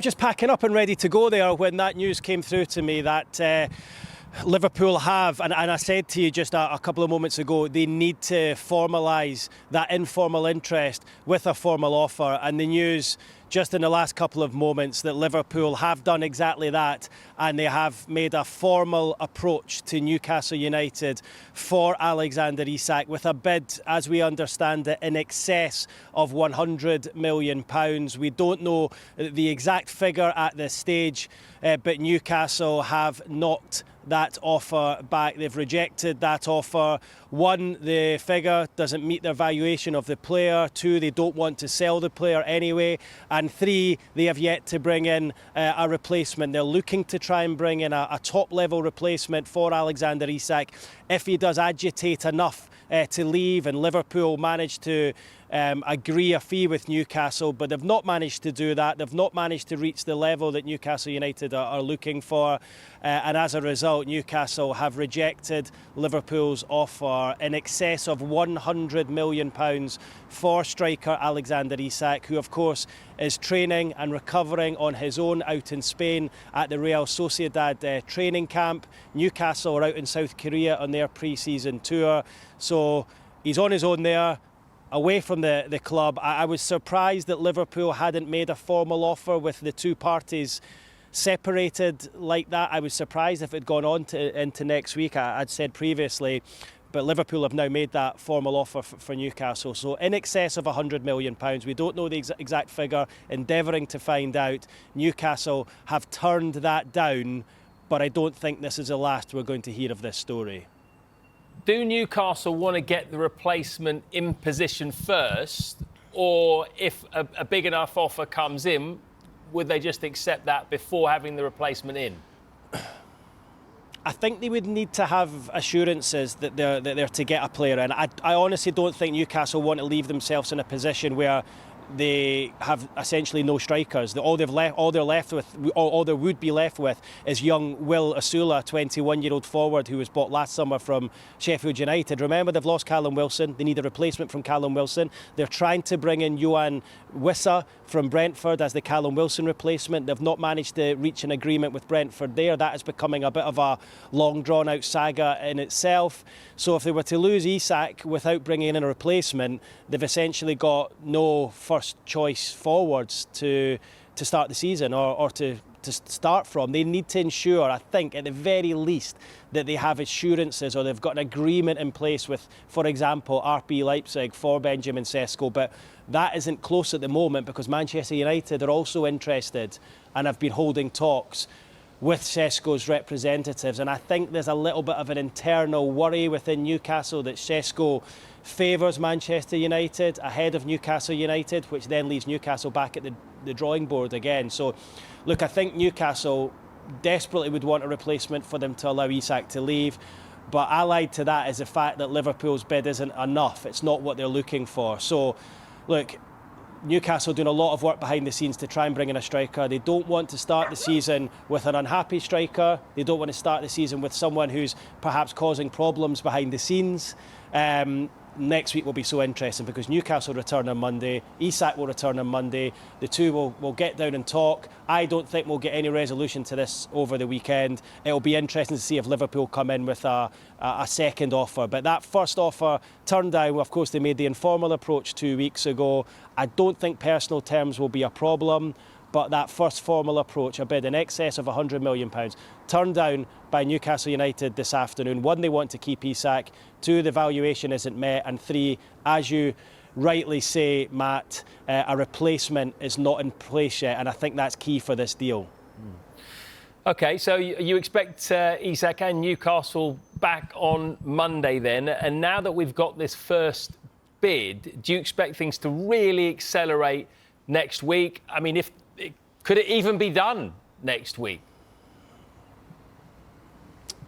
Just packing up and ready to go there when that news came through to me that Liverpool have, and I said to you just a couple of moments ago, they need to formalise that informal interest with a formal offer, and the news just in the last couple of moments that Liverpool have done exactly that, and they have made a formal approach to Newcastle United for Alexander Isak with a bid, as we understand it, in excess of £100 million. We don't know the exact figure at this stage, but Newcastle have knocked that offer back. They've rejected that offer. One, the figure doesn't meet their valuation of the player. Two, they don't want to sell the player anyway. And three, they have yet to bring in a replacement. They're looking to try and bring in a top-level replacement for Alexander Isak if he does agitate enough to leave, and Liverpool managed to agree a fee with Newcastle, but they've not managed to do that. They've not managed to reach the level that Newcastle United are looking for, and as a result Newcastle have rejected Liverpool's offer in excess of £100 million for striker Alexander Isak, who of course is training and recovering on his own out in Spain at the Real Sociedad training camp. Newcastle are out in South Korea on their pre-season tour, so he's on his own there, away from the club. I was surprised that Liverpool hadn't made a formal offer with the two parties separated like that. I was surprised if it had gone on into next week, I'd said previously, but Liverpool have now made that formal offer for Newcastle. So in excess of £100 million. We don't know the exact figure, endeavouring to find out. Newcastle have turned that down, but I don't think this is the last we're going to hear of this story. Do Newcastle want to get the replacement in position first, or if a big enough offer comes in, would they just accept that before having the replacement in? I think they would need to have assurances that they're to get a player in. I honestly don't think Newcastle want to leave themselves in a position where they have essentially no strikers. All they would be left with is young Will Asula, 21-year-old forward who was bought last summer from Sheffield United. Remember, they've lost Callum Wilson. They need a replacement from Callum Wilson. They're trying to bring in Johan Wissa from Brentford as the Callum Wilson replacement. They've not managed to reach an agreement with Brentford there. That is becoming a bit of a long drawn-out saga in itself. So if they were to lose Isak without bringing in a replacement, they've essentially got no first choice forwards to start the season or to start from. They need to ensure, I think, at the very least, that they have assurances or they've got an agreement in place with, for example, RB Leipzig for Benjamin Sesko, but that isn't close at the moment because Manchester United are also interested and have been holding talks with Sesko's representatives, and I think there's a little bit of an internal worry within Newcastle that Sesko favours Manchester United ahead of Newcastle United, which then leaves Newcastle back at the drawing board again. So, look, I think Newcastle desperately would want a replacement for them to allow Isak to leave, but allied to that is the fact that Liverpool's bid isn't enough. It's not what they're looking for. So, look, Newcastle doing a lot of work behind the scenes to try and bring in a striker. They don't want to start the season with an unhappy striker. They don't want to start the season with someone who's perhaps causing problems behind the scenes. Next week will be so interesting because Newcastle return on Monday, Isak will return on Monday. The two will get down and talk. I don't think we'll get any resolution to this over the weekend. It'll be interesting to see if Liverpool come in with a second offer. But that first offer turned down. Of course, they made the informal approach 2 weeks ago. I don't think personal terms will be a problem, but that first formal approach, a bid in excess of £100 million, turned down by Newcastle United this afternoon. One, they want to keep Isak. Two, the valuation isn't met. And three, as you rightly say, Matt, a replacement is not in place yet, and I think that's key for this deal. OK, so you expect Isak and Newcastle back on Monday then, and now that we've got this first bid, do you expect things to really accelerate next week? I mean, could it even be done next week?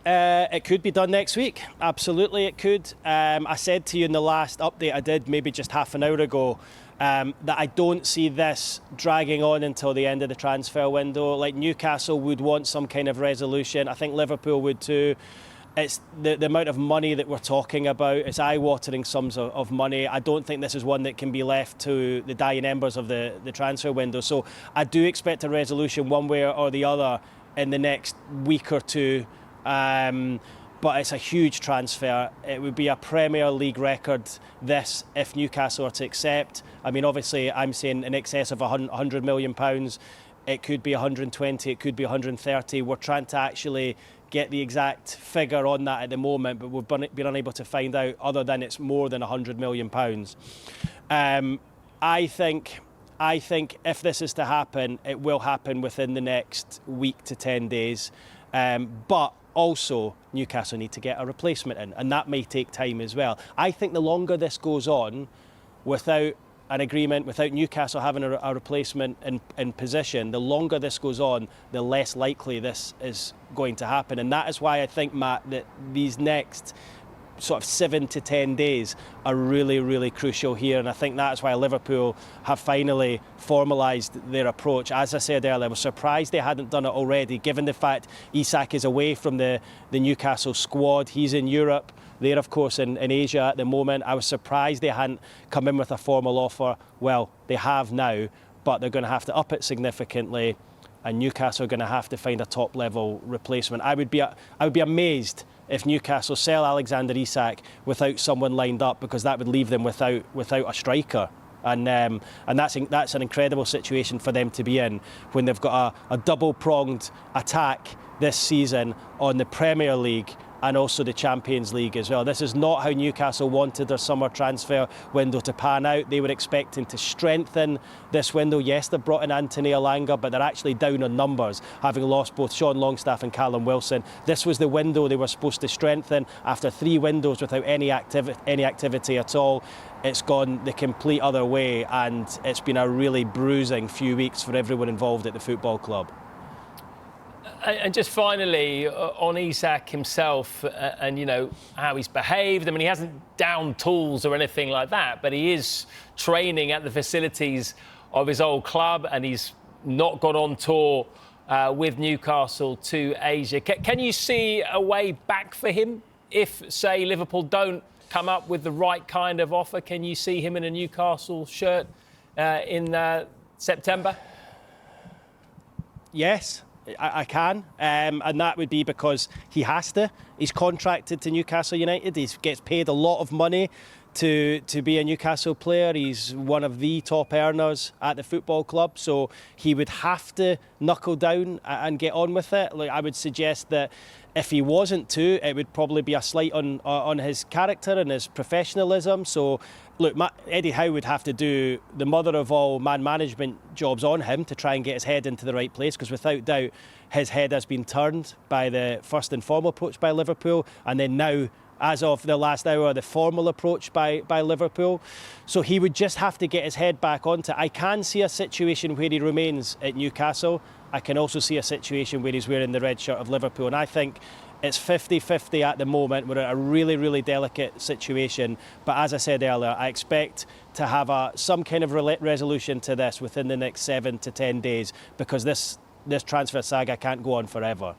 It could be done next week. Absolutely, it could. I said to you in the last update I did, maybe just half an hour ago, that I don't see this dragging on until the end of the transfer window. Like, Newcastle would want some kind of resolution. I think Liverpool would too. it's the amount of money that we're talking about. It's eye-watering sums of money. I don't think this is one that can be left to the dying embers of the transfer window. So I do expect a resolution one way or the other in the next week or two. But it's a huge transfer. It would be a Premier League record, this, if Newcastle are to accept. I mean, obviously, I'm saying in excess of £100 million. It could be 120, it could be 130. We're trying to actually get the exact figure on that at the moment, but we've been unable to find out, other than it's more than £100 million. I think if this is to happen, it will happen within the next week to 10 days. But also, Newcastle need to get a replacement in, and that may take time as well. I think the longer this goes on without an agreement, without Newcastle having a replacement in position, the longer this goes on, the less likely this is going to happen. And that is why I think, Matt, that these next sort of 7 to 10 days are really, really crucial here. And I think that's why Liverpool have finally formalised their approach. As I said earlier, I was surprised they hadn't done it already, given the fact Isak is away from the Newcastle squad. He's in Europe. They're, of course, in Asia at the moment. I was surprised they hadn't come in with a formal offer. Well, they have now, but they're going to have to up it significantly, and Newcastle are going to have to find a top-level replacement. I would be amazed if Newcastle sell Alexander Isak without someone lined up, because that would leave them without a striker. And that's an incredible situation for them to be in when they've got a double-pronged attack this season on the Premier League and also the Champions League as well. This is not how Newcastle wanted their summer transfer window to pan out. They were expecting to strengthen this window. Yes, they brought in Anthony Elanga, but they're actually down on numbers, having lost both Sean Longstaff and Callum Wilson. This was the window they were supposed to strengthen. After 3 windows without any activity at all, it's gone the complete other way, and it's been a really bruising few weeks for everyone involved at the football club. And just finally, on Isak himself and, you know, how he's behaved. I mean, he hasn't downed tools or anything like that, but he is training at the facilities of his old club, and he's not gone on tour with Newcastle to Asia. Can you see a way back for him if, say, Liverpool don't come up with the right kind of offer? Can you see him in a Newcastle shirt in September? Yes. I can, and that would be because he has to. He's contracted to Newcastle United. He gets paid a lot of money to be a Newcastle player. He's one of the top earners at the football club, so he would have to knuckle down and get on with it. Like, I would suggest that if he wasn't to, it would probably be a slight on his character and his professionalism. So, look, Eddie Howe would have to do the mother of all man management jobs on him to try and get his head into the right place, because without doubt his head has been turned by the first informal approach by Liverpool, and then now, as of the last hour, the formal approach by Liverpool. So he would just have to get his head back onto it. I can see a situation where he remains at Newcastle. I can also see a situation where he's wearing the red shirt of Liverpool. And I think it's 50-50 at the moment. We're in a really, really delicate situation. But as I said earlier, I expect to have some kind of resolution to this within the next 7 to 10 days, because this transfer saga can't go on forever.